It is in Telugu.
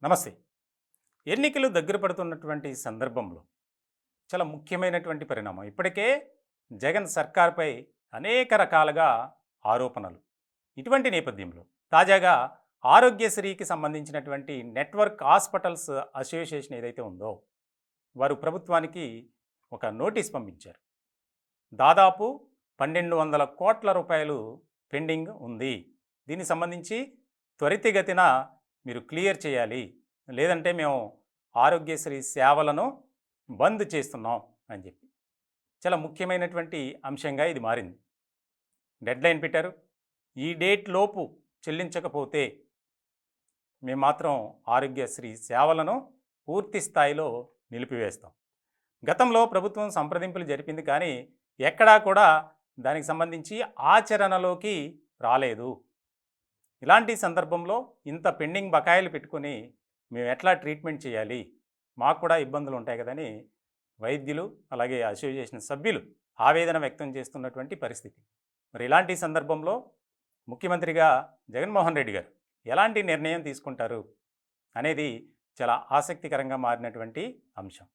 నమస్తే. ఎన్నికలు దగ్గర పడుతున్నటువంటి సందర్భంలో చాలా ముఖ్యమైనటువంటి పరిణామం. ఇప్పటికే జగన్ సర్కార్‌పై అనేక రకాలుగా ఆరోపణలు. ఇటువంటి నేపథ్యంలో తాజాగా ఆరోగ్యశ్రీకి సంబంధించినటువంటి నెట్వర్క్ హాస్పిటల్స్ అసోసియేషన్ ఏదైతే ఉందో, వారు ప్రభుత్వానికి ఒక నోటీస్ పంపించారు. దాదాపు 1,200,00,00,000 పెండింగ్ ఉంది. దీనికి సంబంధించి త్వరితగతిన మీరు క్లియర్ చేయాలి. లేదంటే మేము ఆరోగ్యశ్రీ సేవలను బంద్ చేస్తున్నాం అని చెప్పి. చాలా ముఖ్యమైనటువంటి అంశంగా ఇది మారింది. డెడ్లైన్ పెట్టారు. ఈ డేట్ లోపు చెల్లించకపోతే మేము మాత్రం ఆరోగ్యశ్రీ సేవలను పూర్తి స్థాయిలో నిలిపివేస్తాం. గతంలో ప్రభుత్వం సంప్రదింపులు జరిపింది, కానీ ఎక్కడా కూడా దానికి సంబంధించి ఆచరణలోకి రాలేదు. ఇలాంటి సందర్భంలో ఇంత పెండింగ్ బకాయిలు పెట్టుకొని మేము ఎట్లా ట్రీట్మెంట్ చేయాలి, మాకు కూడా ఇబ్బందులు ఉంటాయి కదని వైద్యులు అలాగే అసోసియేషన్ సభ్యులు ఆవేదన వ్యక్తం చేస్తున్నటువంటి పరిస్థితి. మరి ఇలాంటి సందర్భంలో ముఖ్యమంత్రిగా జగన్మోహన్ రెడ్డి గారు ఎలాంటి నిర్ణయం తీసుకుంటారు అనేది చాలా ఆసక్తికరంగా మారినటువంటి అంశం.